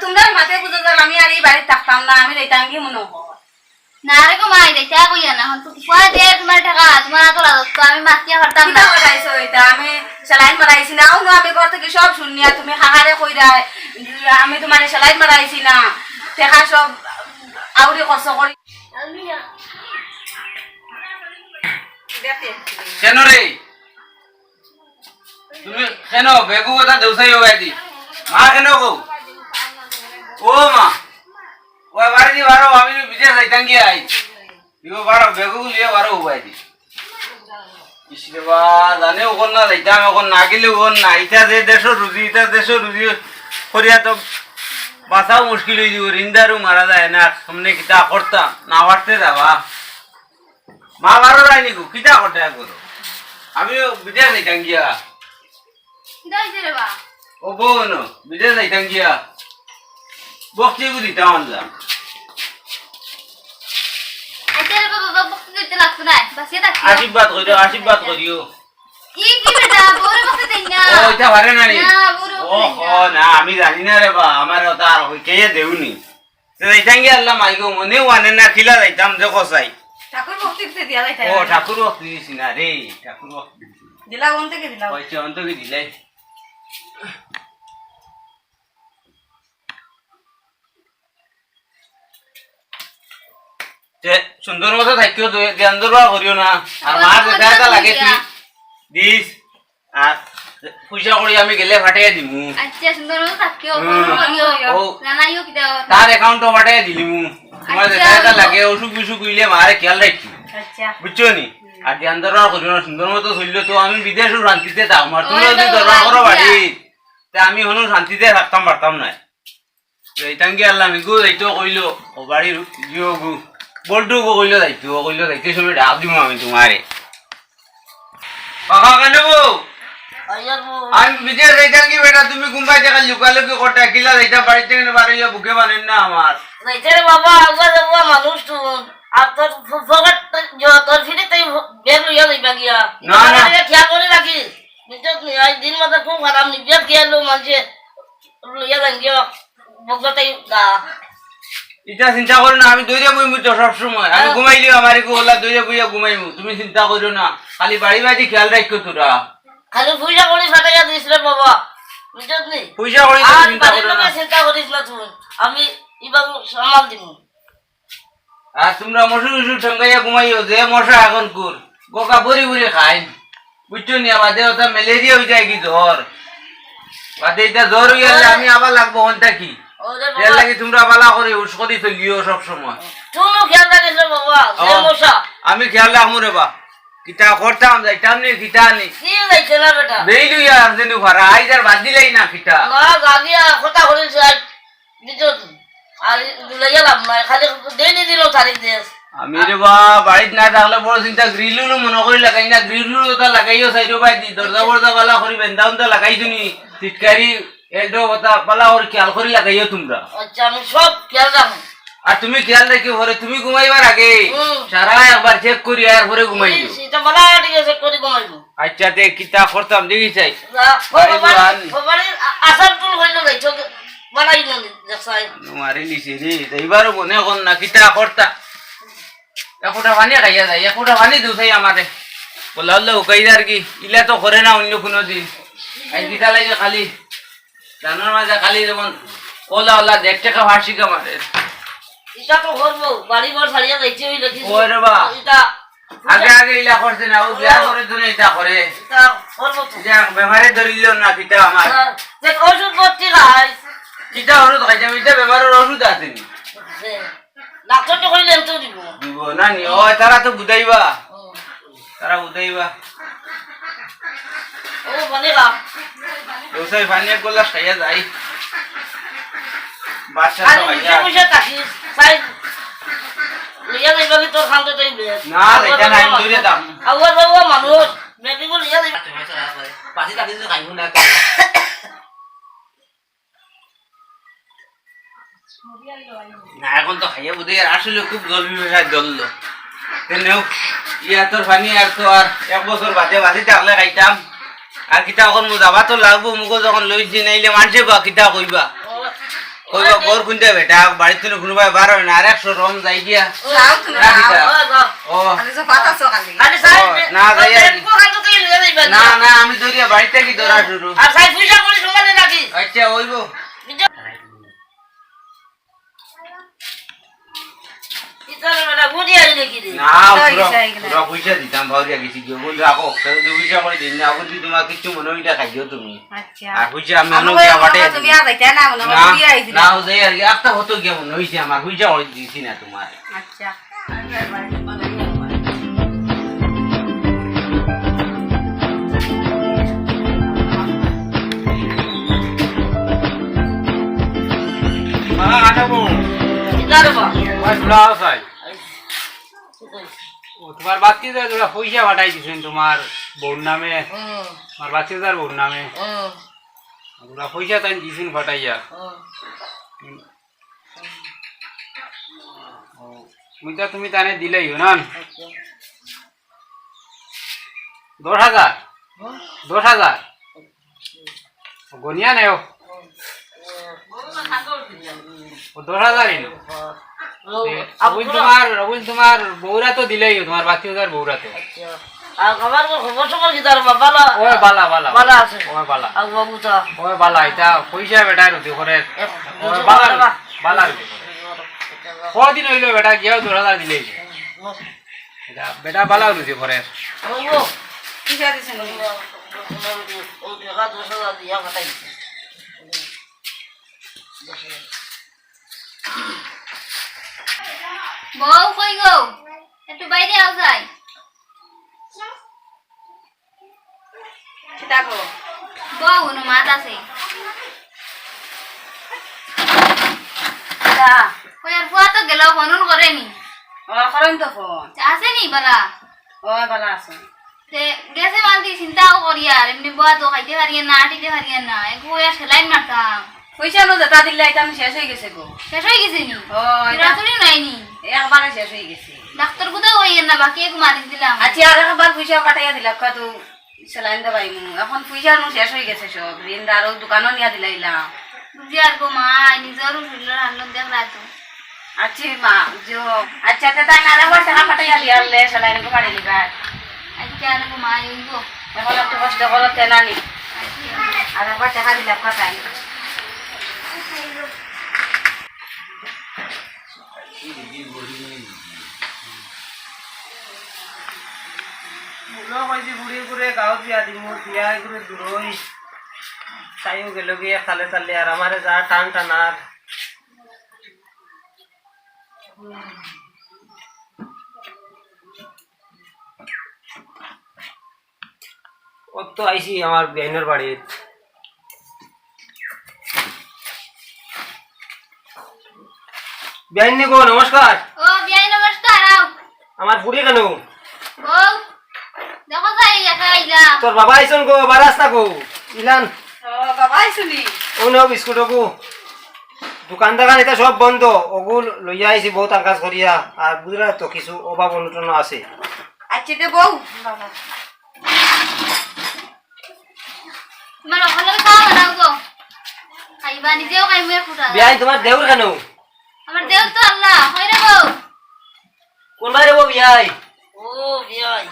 তোমরা মাথায় বুঝে যাবে আমি আর এই বাড়িতে থাকতাম না, আমি যাইতাম কি মনে হয় না রে গো মাই যাইতা কইয়া না তো কয় দে তোমার টাকা তোমার তো লাগতো আমি মাতিয়া পারতাম কিটা কইছো এটা আমি সেলাইন মারাইছি না ওনো আমি ঘর থেকে সব শুনিয়া তুমি হাহারে কইরাই আমি তোমার সেলাইন মারাইছি না টাকা সব আউরি খরচ করি আমি দেখে কেন রে তুমি কেন বেগু কথা দেউসাই হই দি মা কেন গো ও মা ওই বাড়ি দি বারো আমি বিদেশ যাইতাম কি আই দিও বারো বেগু লিয়ে বারো হই দি ইসরে বা জানে ওখন না যাইতাম ওখন না গেলে ওখন না ইটা যে দেশ রুজি করিয়া তো বাঁচাও মুশকিল হয়ে যাব রিন্দারও মারা যায় না সামনে কিতা করতাম না পারতে যাবা মা বারো যায়নি গো কিতা করতে করো আমিও বিদেশ যাইতাম গিয়া কিটা হইছে রে বা ও বোন বিদেশ যাইতাম গিয়া বক্তি দিতাম আনলাম আচ্ছা রে বাবা বক্তি দিতে লাগতো না বাসে থাকি আশীর্বাদ করিও কি বেটা বড় বক্তি দেই না ও এটা পারে না নি না বড় ও না আমি জানি না রে বা আমার তার কে দেউনি তো যাইতাম গিয়া আল্লাহ মাইগো মনে ওয়ানে না খিলা যাইতাম দেখো চাই ঠাকুর ভক্তি দিতে দিয়া যাইতাম ও ঠাকুর ভক্তি দিছি না রে ঠাকুর ভক্তি দিলা কোন থেকে দিলা কইছে অন্ত কি দিলাই যে সুন্দর মতো থাকিও ধ্যান দরবা করিও না আর মার যেটা লাগে তুই দিস আর পয়সা করি আমি গেলে ফাটাইয়া দিমু আচ্ছা সুন্দর মতো থাকিও জানাইও কিটা তার অ্যাকাউন্টও ফাটাইয়া দিলিমু তোমার যেটা লাগে অসুখ বিসুখ হইলে মারে খেয়াল রাখি আচ্ছা বুঝছো নি আর ধ্যান দরবা করিও না সুন্দর মতো চললে তো আমি বিদেশও শান্তিতে থাকবো আর তুমি যদি দরবা করো বাড়ি তা আমি হনো শান্তিতে থাকতাম পারতাম না এইটান কি আল্লাহ আমি গো যাইতো কইলো ও বাড়ির জিও গু বলটু গো কইলো যাইতে সময় ডাক দিমু আমি তোমারে কাকা কেন গো আমি বিদেশ যাইতাম কি বেটা তুমি গুম্বাই দেখা লুকালুকি করতে কিলা যাইতাম বাড়িতে কেন বাড়িয়া বুকে বানেন না আমার যাইতে বাবা আগা যাবো মানুষ তো আর তোর ফগট তোর ফিরে তাই বেগ লইয়া যাইবা গিয়া না না খেয়াল করে রাখিস বুঝছ নি আজ দিন মতো খুব খারাপ নি বেগ গেলো মানুষে লইয়া যাই গিয়া বগতাই গা এটা চিন্তা করো না আমি দৌড়ে বইমু তো সবসময় আমি ঘুমাইলি আমার ওলা দৌড়ে বইয়া ঘুমাইমু তুমি চিন্তা করো না খালি বাড়ি বাড়ি খেয়াল রাখো তোরা খালি পয়সা করে ফাটাইয়া দিস রে বাবা বুঝছ নি পয়সা করে আর চিন্তা বাড়ির করো না লোকে চিন্তা করিস না তুই আমি এবার সামাল দিব আর তোমরা মশু ঠঙ্গাইয়া ঘুমাইও যে মশা এখন কুর গোকা বড়ি বড়ি খাই বুঝছো নি বাদে ওটা ম্যালেরিয়া হয়ে যায় কি জ্বর বাদে এটা জ্বর হয়ে গেলে আমি আবার লাগবো ওনটা কি এর লাগে তোমরা বালা করে উস করি চলিও সব সময় তুই খেয়াল রাখিস রে বাবা যে মশা আমি খেয়াল রাখবো রে বা কিতা করতাম যাইতাম নি কিতা নি কি যাইছে না বেটা দেইলু ইয়ার দিনু ভাড়া আইজ আর বাদ দিলাই না কিতা না গাগিয়া কথা করিস আজ দিত আর লইয়া লাভ নাই খালি দেই দিল তারিখ দেশ আমি রে বা বাড়িত না থাকলে বড় চিন্তা গ্রিলুলু মনে করি লাগাই না গ্রিলুলু তো লাগাইও সাইডো বাই দি দরজা বরজা বালা করি বেন্দাউন তো লাগাইছো নি চিটকারি এডো কথা বালা ওর খেয়াল করি লাগাইও তোমরা আচ্ছা আমি সব খেয়াল রাখবো আর তুমি খেয়াল রাখি পরে তুমি ঘুমাইবার আগে সারা একবার চেক করি আর পরে ঘুমাইও সেটা বলা ঠিক আছে করে ঘুমাইবো আচ্ছা তে কিতা করতাম দেখি চাই বাবারে আসার টুল হইল যাইছো বানাই না দেখছাই মারি লিছি রে এইবারও মনে কর না কিতা করতা একটা পানি খাইয়া যায় একটা পানি দুসাই আমারে বলা হলো উকাইদার কি ইলা তো করে না অন্য কোনো দিন এই কিতা লাগে খালি জানার মাঝে খালি যেমন ওলা ওলা দেখতে কা ফাঁসি কা মারে এটা তো করবো বাড়ি ঘর ছাড়িয়া যাইতে হইল কি ওরে বা এটা আগে ইলা করছে না ও বিয়া করে তুমি এটা করে এটা করবো তো যা বেমারে ধরিল না কিতা আমার যে ওষুধ ভর্তি খাই কিতা ওষুধ খাইছে এটা বেমারের ওষুধ আছে নি ডাক্তার তো কইলেন তো দিব দিব না নি ও তারা তো বুঝাইবা তারা বুঝাইবা ও বনেগা ওসাই ফানিয়া গোলা খাইয়া যাই বাচ্চা আর তো মুছে খাইয়া মুছে তাকিস সাই লিয়া যাইবা কি তোর খান্তে তাই বে না এটা নাই দূরে দাম আওয়ার বাবা মানুষ বেবি বল লিয়া যাইবা পাশে তাকিস খাইবো না না এখন তো খাইয়া বুঝে আসলে খুব জল বিবেশায় জ্বললো তেনেও ইয়া তোর ফানি আর তো আর এক বছর বাদে বাদে থাকলে খাইতাম আর কিতা এখন মু যাবা তো লাগবো মুখো যখন লই দি নাইলে মানছে বা কিতা কইবা কইবা গোর খুনতে বেটা বাড়ি থেকে কোনোবাই বার হয় না আর 100 রম যাই গিয়া যাও তুমি রাখিতা ও আমি যে কথা সকালে আরে সাই না যাই কোখান থেকে লয়ে যাইবা না না আমি দরিয়া বাড়িতে কি দরা শুরু আর সাই পয়সা করে সমানে রাখি আচ্ছা হইবো ইতারে বেটা গুজি আইলে কি রে না পুরো পয়সা দিতাম ভাউরিয়া কিছু দিও বল রাখো যদি পয়সা করে দিন না যদি তোমার কিছু মনে হইটা খাইও তুমি আচ্ছা আর পয়সা আমি অন্য গিয়া বাটে তুমি আ যাইতে না মনে করি আইছি না ও যাই আর একটা হতো গিয়া মনে হইছে আমার পয়সা করে দিছি না তোমার আচ্ছা মা আনাবো ইতারে বা ওই ব্লাউ চাই ও তোমার বাচ্চা তোরা পয়সা পাঠাই দিছেন তোমার বউর নামে আমার বাচ্চাদার বউর নামে তোরা পয়সা তাই দিছেন পাঠাইয়া মুইটা তুমি তানে দিলেই না 10,000 10,000 গনিয়া নেও ও 10,000 ইনো তোমার বউরা তো দিলেই তোমার বাচ্চাদার বউরা তো আর খবর খবর খবর কি তার বাবা ওই বালা বালা বালা আছে ওই বালা আর বাবু তো ওই বালা এটা পয়সা বেটা রুটি করে বালা বালা রুটি করে কদিন হইলো বেটা গিয়াও 10,000 দিলেই এটা বেটা বালা রুটি করে ওগো কি করিছেন ও টাকা 10,000 দিয়া পাঠাই বউ কই গো একটু বাইরে আও যাই কিটা গো বউ নো মাত আছে কিটা কই আর ফুয়া তো গেল ফোন করেনি ও করেন তো ফোন আছে নি বালা ও ভালো আছে তে গেছে মালতি চিন্তাও করি আর এমনি বুয়া তো খাইতে পারিয়ে না আটিতে পারিয়ে না একু আর সেলাই মারতাম পয়সা নো যেটা দিলে এটা আমি শেষ হয়ে গেছে গো শেষ হয়ে গেছে নি ও রাতুরি নাইনি একবারে শেষ হয়ে গেছে ডাক্তার কোথাও হইয়ে না বাকি এক মারি দিলাম আচ্ছা আর একবার পয়সা পাঠাইয়া দিলাম কত সেলাইন দেবাই এখন পয়সা নো শেষ হয়ে গেছে সব ঋণ আরো দোকানও নিয়া দিলাইলাম বুঝি আর গো মা নিজের শরীরের হালত দেখ রাতো আচ্ছা মা जो अच्छा तो ताई ना रे টাকা পাঠাইয়া দিয়ালে সেলাইন কো পারি লিবা আচ্ছা আর গো মা ইগো এখন একটু কষ্ট করো তেনানি আর একবার টাকা দিলাম কথাই মুলো কইছি বুড়ি করে গাঁও দিয়া দিমু দিয়া করে দূরই তাইও গেল গিয়ে খালে তালে আর আমারে যা টান টানার ও তো আইছি আমার বেইনের বাড়িত বেইন গো নমস্কার ও বিয়াই নমস্কার আও আমার বুড়ি কেন বউ দেখো যাই একা আইলা তোর বাবা আইসন গো বারাস্তা গো ইলান ও বাবা আইছুনি ও নাও বিস্কুট গো দোকান দোকান এটা সব বন্ধ ওগুল লইয়া আইছি বহুত কাজ করিয়া আর বুঝলা তো কিছু অভাব অনটন আছে আচ্ছা দে বউ বাবা তোমার ওখানে খাওয়া বানাও গো খাইবা নিজেও খাইমু ফুটা বিয়াই তোমার দেউর কেন আমার দেউ তো আল্লাহ হয় রে বউ কোন বাইরে বো বিয়াই ও বিয়াই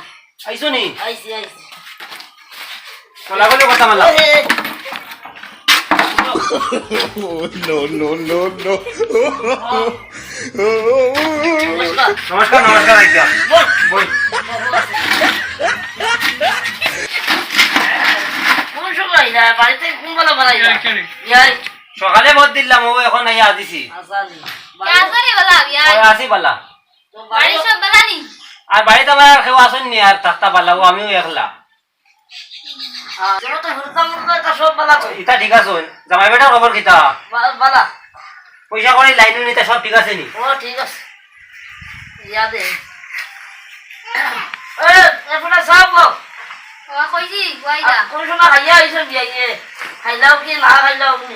আইসো নি আইছি আইছি কোলা কোলে কথা মালা নমস্কার নমস্কার আজ্ঞা বই কোন সময় না বাড়িতে কোন বলা বানাইলা বিয়াই সকালে মত দিলাম ও এখন আইয়া দিছি আসানি কাজরে বলা বিয়াই ও আসি বালা তো বাড়ি সব বানানি আর বাড়িতে আমার কেউ আসেন নি আর থাকতা পালা ও আমিও একলা যেন তো হুরতাম তা সব বালা তো ইতা ঠিক আছে জামাই বেটা খবর কিতা বালা পয়সা করে লাইন নিতে সব ঠিক আছে নি ও ঠিক আছে ইয়াদে এফনা সাব গো ও কইছি গুয়াইলা কোন সময় হাইয়া আইছেন বিয়াইয়ে খাইলাও কি না খাইলাও কি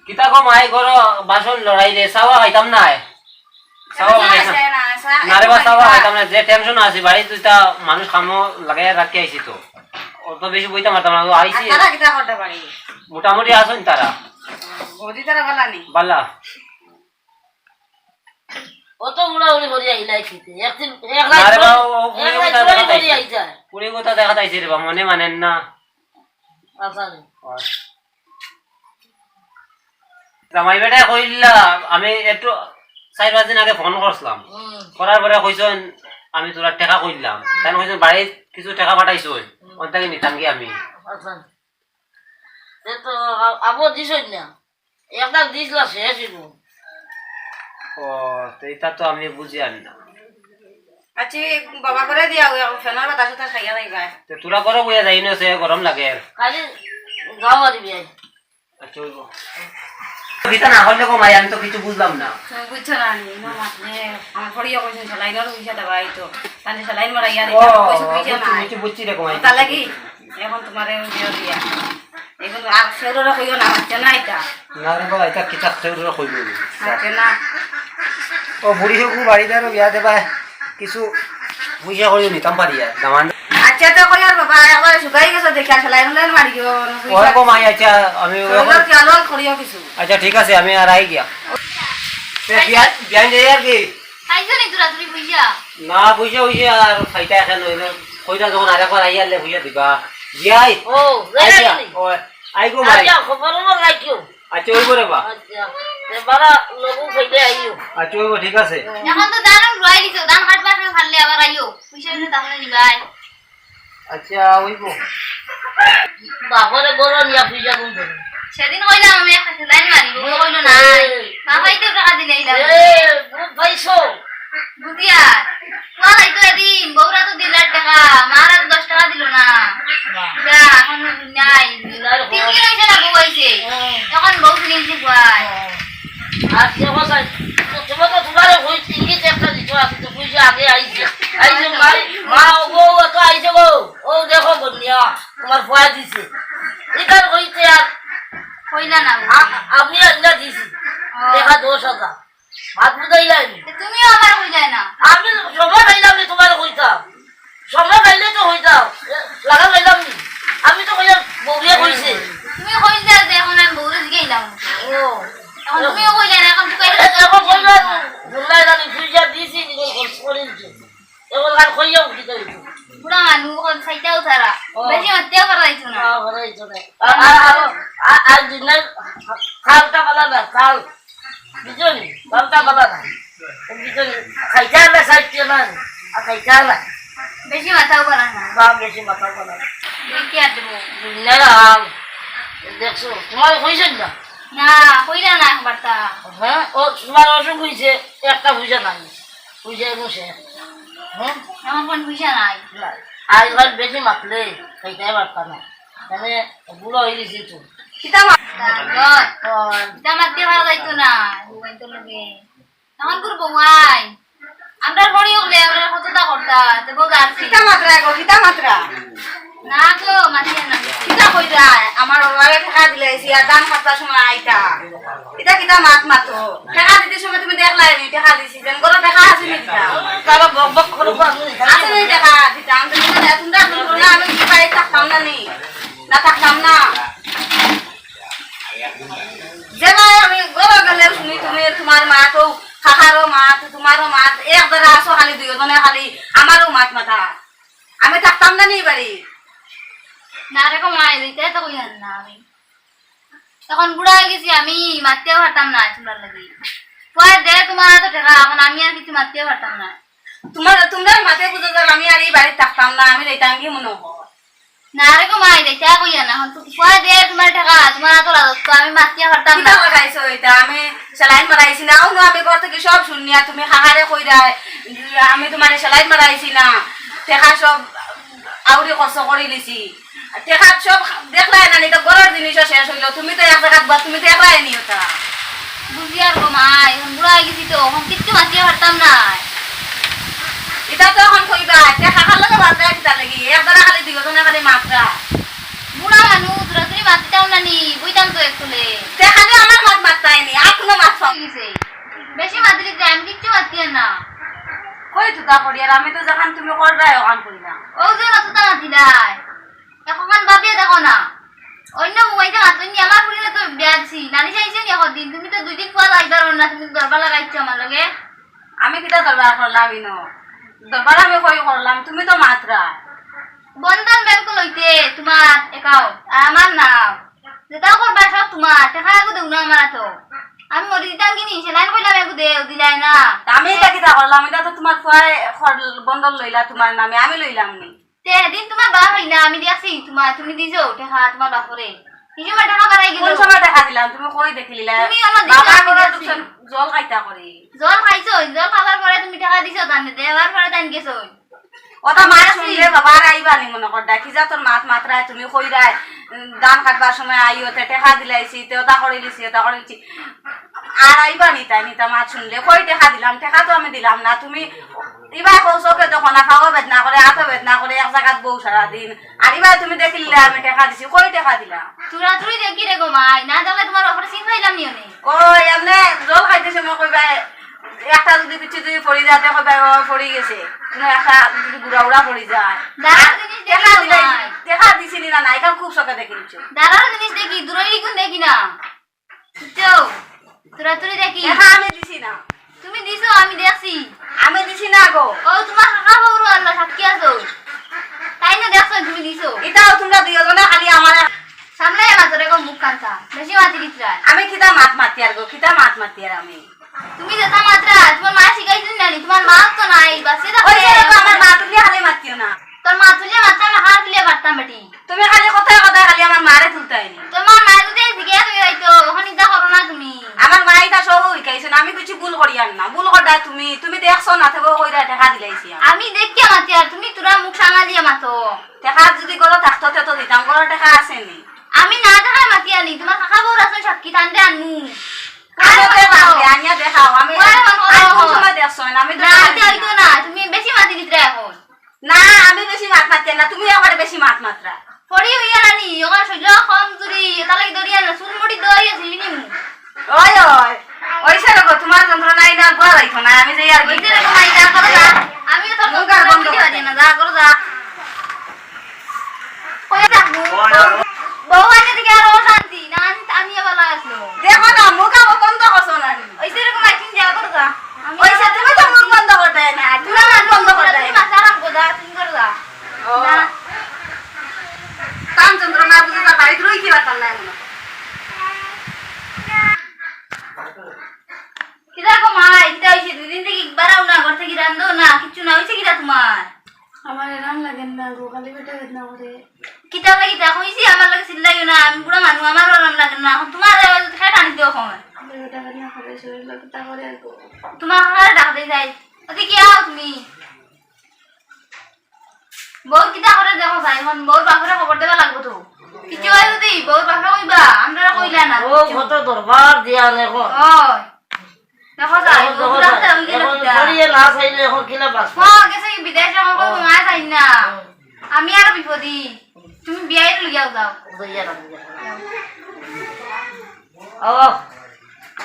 কিতা কো মাই ঘর বাসন লড়াই রে সাওয়া খাইতাম না সাওয়া না রে বা সাওয়া খাইতাম না যে টেনশন আছে বাড়ি তুইতা মানুষ কামো লাগাই রাখি আইছি তো অত বেশি বইতে মারতাম না আইছি তারা কিতা করতে পারি মোটামুটি আসুন তারা বৌদি তারা ভালো নি বালা অত বুড়া উড়ি করে আইলাই খেতে একদিন এক আরে বাবা আইছা পুরি কথা দেখা তাইছে রে বা মনে মানেন না আচ্ছা জামাই বেটা কইলা আমি একটু 4-5 দিন আগে ফোন করছিলাম করার পরে কইছেন আমি তোরা টাকা কইলাম তাই কইছেন বাড়ির কিছু টাকা পাঠাইছো ওনটাকে নিতাম কি আমি আচ্ছা তো আবো দিছই না একটা দিছলা শেষ হইব ও তো এটা তো আমি বুঝি আর না আচ্ছা বাবা করে দিয়া ফেনার বাতাস তো খাইয়া যাইবা তো তোরা করে বইয়া যাই না সে গরম লাগে খালি গাও আরবি আচ্ছা ওইব কিতা না হলে কো মাই আমি তো কিছু বুঝলাম না তুমি বুঝছো না নি না মানে আমার পড়িয়া কইছেন সেলাইনের পয়সা দেবা এই তো তাহলে সেলাইন মারাইয়া ও পয়সা পয়সা না কিছু বুঝছি রে কমাই তাহলে কি এখন তোমারে দিও দিয়া এখন আর সেরোরা কইও না হচ্ছে না এটা না রে বাবা এটা কিতা খেউরা কইব হচ্ছে না ও বুড়ি হকু বাড়িদারও বিয়া দেবা কিছু বুঝিয়া করিও নিতাম পারিয়া দামান আচ্ছা তো কই আর বাবা একবার শুকাই গেছে দেখা সেলাইন হলেন মারি গো ওই কো মাই আচ্ছা আমি ওগুলো কি আলোল করিও কিছু আচ্ছা ঠিক আছে আমি আর আই গিয়া বিয়া বিয়া যাই আর কি খাইছো নি তোরা তুই বুঝা না বুঝে বুঝে আর খাইতা এখন হইলো কইটা যখন আরেকবার আইয়ালে বুঝে দিবা বিয়াই ও আচ্ছা ও আই গো মাই আচ্ছা খবর না রাখিও আচ্ছা ওই করে বা আচ্ছা এবারে লগু কইতে আইও আচ্ছা ওই ঠিক আছে এখন তো দান রুয়াই দিছো দান কাটবার ফাললে আবার আইও পয়সা দিলে তাহলে নিবাই আচ্ছা ওইব বাপরে বড় নিয়া পূজা করব সেদিন কইলাম আমি একটা সেলাইন মারিব ও কইলো নাই বাবাইতে টাকা দিলে এইলাম বহুত পাইছো বুঝিয়া মা লাইতো এদিন বউরা তো 2 লাখ টাকা মারা তো 10 টাকা দিল না যা এখন নাই 3 দিন হইছে না বউ আইছে এখন বউ কিনছে কয় আর যে কথা তোমার তো তোমার হইছে কি একটা দিছো আছে তো পূজা আগে আইছে আইছে মাই মা গো তো আইছে গো ও দেখো বন্যা তোমার ফুয়া দিছে এটার হইছে আর কইলা না আপনি না দিছি দেখা 10,000 ভাত বুঝাইলাই তুমিও আমার কইলাই না আমি সময় পাইলাম নি তোমার কইতাম সময় পাইলে তো হইতাম লাগা পাইলাম নি আমি তো কইলাম বউরিয়া কইছে তুমি কইলা যে এখন আমি বউরে দিকে আইলাম ও এখন তুমিও কইলা না এখন বুকাইলা এখন কইলাম বুলাই জানি পূজা দিছি নি করিলছে এখন আর কইয়াও কি কইতো পুরা মানু কোন সাইটাও তারা বেশি মাত্তে করাইছো না হরাইছো না আর দিনের খালটা বালা না খাল বুঝলি খালটা বালা না বুঝলি খাইতা না সাইতে না আর খাইতা না বেশি মাথাও করা না বা বেশি মাথা বালা দেখি আর দেবো দিনের হাল দেখছো তোমার কইছেন না না কইলা না একবারটা হ্যাঁ ও তোমার অসুখ হয়েছে একটা পূজা নাই পূজা বসে হ্যাঁ আমার কোন পয়সা নাই আর এবার বেশি মাতলে খাইতে পারতাম না মানে বুড়ো হয়ে গেছি তো কিতা তারপর এটা মাত্তে ভালো যাইতো না বুবাই তো লাগে তখন করবো ভাই আমরা বড়ি হলে আমরা কতটা করতা তো বোঝার কিতা মাত্রা গো কিতা মাত্রা না তো মাতিয়ে না কিতা কইরা আমার বাবাকে টাকা দিলে আর দান খাতার সময় আইতা এটা কিতা মাত মাতো টাকা দিতে সময় তুমি দেখলাই আমি টাকা দিছি যেন গরো টাকা আছে নি দিতা তারা বক বক করে আছে নি টাকা দিতাম তুমি না তোমরা বলবো না আমি কি পাই থাকতাম না নি না থাকতাম না যেমন আমি গরো গেলে শুনি তুমি তোমার মা তো কাকারও মাত তোমারও মাত এক দ্বারা আসো খালি দুইজনে খালি আমারও মাত মাথা আমি থাকতাম না নি বাড়ি না রে কমাই দিতে তো কই না আমি তখন বুড়া হয়ে গেছি আমি মারতেও পারতাম না তোমরা লাগি পরে দে তোমার তো টাকা এখন আমি আর কিছু মারতেও পারতাম না তোমরা মাথায় বুঝে যাও আমি আর এই বাড়িতে থাকতাম না আমি যাইতাম কি মনে হবো না রে কমাই দিতে কই না এখন পরে দে তোমার টাকা তোমার তো লাগতো আমি মারতেও পারতাম কিতা না লাগাইছো এটা আমি সেলাইন মারাইছি না ও আমি ঘর থেকে সব শুনিয়া তুমি হাহারে কইরাই আমি তোমার সেলাইন মারাইছি না টেকা সব আউরি খরচ করে লিছি টেকা সব দেখলাই না এটা গরর জিনিসও শেষ হইলো তুমি তো এক জায়গা তুমি তো একলাই নিও তা বুঝি আর কমাই এখন বুড়া হয়ে গেছি তো এখন কিচ্ছু মারতেও পারতাম না এটা তো এখন কইবা টেকা খালে বাজায় কিতা লাগি একবারে খালি দুজনে খালি মাত্রা বুড়া মানুষ তোরা তুই মারতেও না নি বুঝতাম তো একটুলে টেকা দিয়ে আমার মাত মাত্রায়নি আর কোনো মাত পাও গেছে বেশি মারতে যে আমি কিচ্ছু মারতে না কই তো তা করি আর আমি তো যখন তুমি কররাই ওখান করি না ও যে না তো মারতি নাই এখন বাবিয়া দেখো না অন্য মোবাইলটা মাতুনি আমার পুরিলে তো বিয়া দিছি নানি চাইছে নি এখন দিন তুমি তো 2 দিন পর আইবার না তুমি দরবার লাগাইছো আমার লগে আমি কিটা দরবার করলাম ইনো দরবার আমি কই করলাম তুমি তো মাত্রা বন্ধন ব্যাংক লইতে তোমার অ্যাকাউন্ট আর আমার নাম যেটা করবা সব তোমার টাকা আগু দেও না আমার তো আমি মরি দিতাম কিনি সেলাইন কইলাম আগু দেও দিলাই না আমি এটা কিটা করলাম এটা তো তোমার ফুয়াই বন্ধন লইলা তোমার নামে আমি লইলাম নি তে দিন তোমার বাপ হই না আমি দিয়াছি তোমার তুমি দিছো টাকা তোমার বাপরে কিছু টাকা বাড়াই গেল কোন সময় দেখা দিলাম তুমি কই দেখিলা তুমি আমার বাবা দিছো আমি দেখছেন জল খাইতা করি জল খাইছো জল খাবার পরে তুমি টাকা দিছো তানে দেওয়ার পরে তান গেছো ওটা মাছ শুনলে বাবা আর আইবা নি মনে কর ডাকি যা তোর মাত্রায় তুমি কইরাই ধান কাটবার সময় আইওতে টেকা দিলাইছি তে ওটা করে দিছি ওটা করে দিছি আর আইবা নি তাই নিতা মাছ শুনলে কই টেকা দিলাম টেকা তো আমি দিলাম না তুমি ইবাই কৌশকে তখন খাওয়া বেদনা করে আতো বেদনা করে এক জায়গাত বউ সারাদিন আর ইবাই তুমি দেখিলে আমি টেকা দিছি কই টেকা দিলাম তুরা তুই দেখি রে গো মাই না দেখলে তোমার অফারে সিন খাইলাম নি অনে কই এমনে জল খাইতেছে মই কইবাই একটা যদি পিছু যদি পড়ি যাতে কইবাই পড়ি গেছে কোনো একটা যদি গুড়া উড়া পড়ি যায় দাঁড়ার জিনিস দেখি মাই দেখা দিছি না না এটা খুব শখে দেখিছো দাঁড়ার জিনিস দেখি দূরেরই গুণ দেখি না চৌ তুরা তুই দেখি দেখা আমি দিছি না তুমি দিছো আমি দেখছি আমি দিছি না গো ও তোমার কাকা বউরু আল্লাহ সাক্ষী আছো তাই না দেখছো তুমি দিছো এটাও তোমরা দুইজনে খালি আমার সামলাই আমার তোরে গো মুখ কান্তা বেশি মাতি দিতরা আমি খিদা মাত মাতি আর গো খিদা মাত মাতি আর আমি তুমি যেটা মাত্রা তোমার মা শিখাইছেন না তোমার মা তো নাই বাসে দেখো ওই যে আমার মা তুলি খালি মাতিও না তোর মা তুলে মাত্রা না হাত তুলে পারতাম বেটি তুমি খালি কথায় কথায় খালি আমার মারে তুলতাইনি তোমার মা যদি শিখে তুই হইতো ওখানে ইচ্ছা করো না তুমি আমার মা এটা সব শিখাইছে না আমি কিছু ভুল করি আর না ভুল করডা তুমি তুমি দেখছো না থেকে কইরা দেখা দিলাইছি আমি দেখি মাতি আর তুমি তোরা মুখ সামালিয়া মাতো দেখা যদি গলো থাকতো তো দিতাম গলো টাকা আসেনি আমি না দেখা মাতি আনি তোমার কাকা বউর আছে সাক্ষী টানতে আনু আনিয়া দেখাও আমি কোন সময় দেখছো না আমি না হইতো না তুমি বেশি মাতি দিতরা এখন না আমি বেশি মাত মাতি না তুমি আমার বেশি মাত মাত্রা পড়ি হইয়া রানি ওখান শৈল কম জুরি তালাই দরিয়া না সুরমুড়ি দরিয়া ছিলিনি ওই ওই ওইসে রকম তোমার যন্ত্রণা এটা গোয়া রাখো না আমি যাই আর ওইতে রে মাই যা করো যা আমি তো মুখ আর বন্ধ করে দিই না যা করো যা কই থাকবো বউ আনে দিকে আর শান্তি না আমি আবার লাগাইছো দেখো না মুখ আবার বন্ধ করছো না ওইতে রে মাই চিন যা করো যা ওইসে তুমি তো মুখ বন্ধ করতে না তুমি মুখ বন্ধ করতে তুমি মাথা রাখ গোদা তুমি করো যা না কাম যন্ত্রণা বুঝে তার বাড়িতে রই কি বাতাল নাই মনে কিরা গো মাই কিটা হইছে দুদিন থেকে বাড়াও না ঘর থেকে রান্দো না কিছু না হইছে কিটা তোমার আমার এরাম লাগে না গো খালি পেটে বেদনা করে কিটা লাগি তা কইছি আমার লাগে চিল্লাইও না আমি বুড়া মানুষ আমার আরাম লাগে না এখন তোমার খাই টানি দিও এখন পেটে বেদনা করে শরীর লাগে তা করে গো তোমার হার ডাক দেই যাই ওদি কি আও তুমি বউর কিটা করে দেখো ভাই এখন বউর বাপরে খবর দেবা লাগবো তো কিছু হয় যদি বউর বাপরে কইবা আমরা কইলা না ও কত দরবার দিয়া এখন ওই দেখো যাই বউর রাস্তা হই গেল কিটা সরিয়ে না চাইলে এখন কিলা বাস গেছে বিদেশে আমার মা যাই না আমি আর বিপদি তুমি বিয়াই লইয়াও যাও আও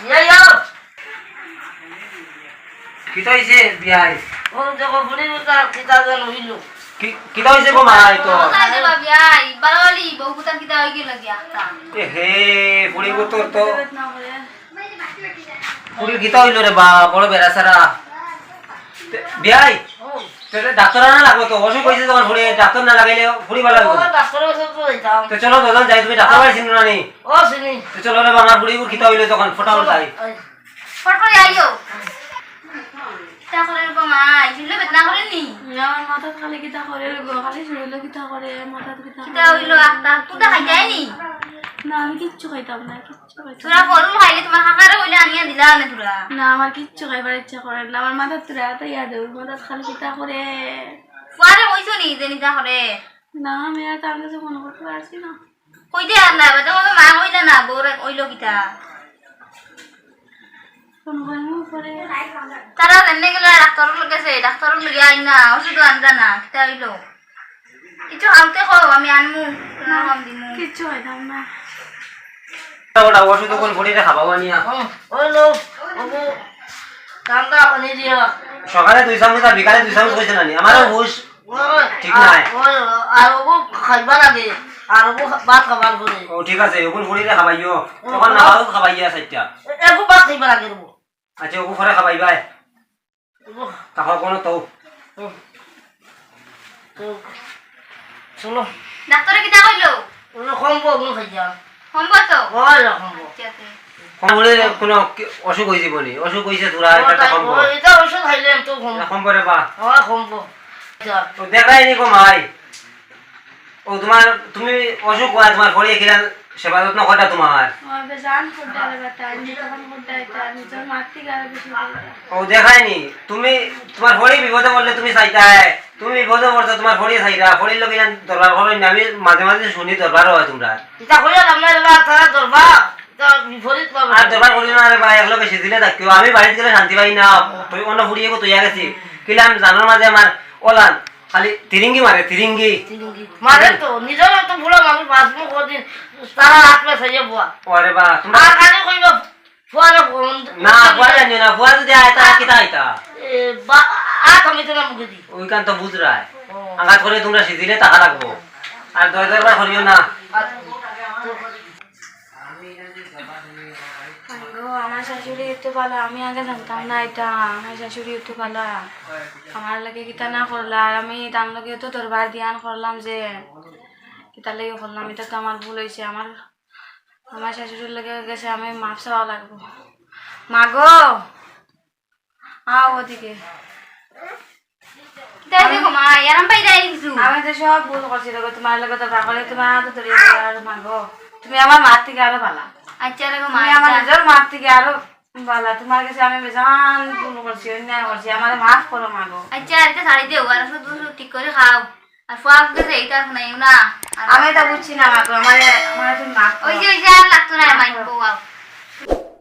ইয়া কিটা হইছে বিয়াই ও দেখো বুড়ি উতা কিতা জান হইলো কিটা হইছে গো মা তো তাই দেবা বিয়াই বারওয়ালি বউ কুতা কিটা হই গেল গিয়া এ হে পুরি গো তো পুরি কিটা হইলো রে বা বড় বেরাসারা বিয়াই তেলে ডাক্তার না লাগবে তো অসুখ কইছে যখন পুরি ডাক্তার না লাগাইলে পুরি ভালো লাগবে ও ডাক্তার কাছে তো যাইতাম তো চলো দাদা যাই তুমি ডাক্তার বাড়ি চিনো না নি ও চিনি তো চলো রে বাংলা পুরি গো কিটা হইলো তখন ফটাফট যাই ফট করে আইও তা করে বামাই ছিল বেদনা করে নি না আমার মাথা খালি কিটা করে গো খালি শরীর কিটা করে মাথা কিটা কিটা হইলো একটা তুই খাই যায়নি না আমি কিচ্ছু খাইতাম না কিচ্ছু খাইতাম তোরা ফল খাইলে তোমার হাকারে হইলে আনিয়া দিলা না তোরা না আমার কিচ্ছু খাইবার ইচ্ছা করে না আমার মাথা তুরা তো ইয়াদ মাথা খালি কিটা করে ফুয়ারে কইছো নি যে নিতা করে না আমি আর তার কাছে মনে করতে পারছি না কইতে আর না বাদে মা কইলা না বউরে কইলো কিটা কোন কোন করে তারা জানে গেল ডাক্তারের লগে গেছে ডাক্তারের লগে আই না ওষুধ আনজা না কিটা হইলো কিছু আনতে কও আমি আনমু না আম দিমু কিচ্ছু খাইতাম না ওটা ওষুধ কোন পুরিটা খাবাও নিয়া হইলো ও ঠান্ডা পানি দিয়া সকালে 2 চামচ আর বিকালে 2 চামচ কইছে না নি আমারও হুশ ঠিক নাই আর ও খাইবা লাগে আর ও ভাত খাবার করে ও ঠিক আছে ওগুন ফুড়িরে খাবাইও তখন নাও খাবাইয়া সাইটা এগো ভাত খাইবা লাগে রে আচ্ছা ওগু ফরে খাবাইবাই তাহলে কোন তো চলো ডাক্তারে কিটা কইলো সম্ভব ওগুলো খাইয়া সম্ভব তো হয় সম্ভব বলে কোনো অসুখ হয়ে যাবনি অসুখ হয়েছে তোরা এটা সম্ভব এটা ওষুধ খাইলে তো সম্ভবে বা হয় সম্ভব তো দেখাই নি কো মাই ও তোমার তুমি অসুখ হয় তোমার পরে কিরা সেবা যত্ন কয়টা তোমার ও দেখাই নি তুমি তোমার পরে বিপদে পড়লে তুমি চাইতা তুমি বিপদে পড়ছো তোমার পরে চাইরা পরে লোক ইলান দরবার করো না আমি মাঝে মাঝে শুনি দরবার হয় তোমরা এটা কইয়া আমরা তারা দরবার বিপরীত পাবে আর দরবার করি না রে ভাই একলো বেশি দিলে থাকিও আমি বাড়িতে গেলে শান্তি পাই না তুই অন্য ফুড়িয়ে গো তুই গেছি কিলাম জানার মাঝে আমার ওলান খালি তিরিঙ্গি মারে তিরিঙ্গি মারে তো নিজের তো ভুলো মানুষ বাঁচবো কদিন তারা হাত পা সাইয়ে বুয়া ওরে বা তোমরা আর কানে কইবা ফুয়ারে না ফুয়া জানি না ফুয়া যদি আয়তা কিতা আইতা আমি তো না মুখে দি ওই কান তো বুঝ রায় আঘাত করে তোমরা সিজিলে টাকা রাখবো আর দয় দরবার করিও না আমার শাশুড়ি একটু ভালো আমি আগে জানতাম না এটা আমার শাশুড়ি একটু ভালো আমার লাগে কিতা না করলা আর আমি তার লগে তো দরবার দিয়ান করলাম যে কিতার লাগে করলাম এটা তো আমার ভুল হয়েছে আমার আমার শাশুড়ির লগে গেছে আমি মাপ চাওয়া লাগবো মাগো ওদিকে আমি তো সব ভুল করছি তোমার লগে দরবার করে তোমার তো ধরে আর মাগো তুমি আমার মার থেকে আরো ভালো আচ্ছা রে আমি আমার নিজের মার থেকে আরো ভালো তোমার কাছে আমি বেজান ভুল করছি অন্যায় করছি আমার মাফ করো মাগো আচ্ছা এটা ছাড়ি দেও আর শুধু ঠিক করে খাও আর ফুয়াক গেছে এইটা শুনাইও না আমি এটা বুঝছি না মাগো আমার তুমি মাফ ওই যে আর লাগতো না মাইক বউ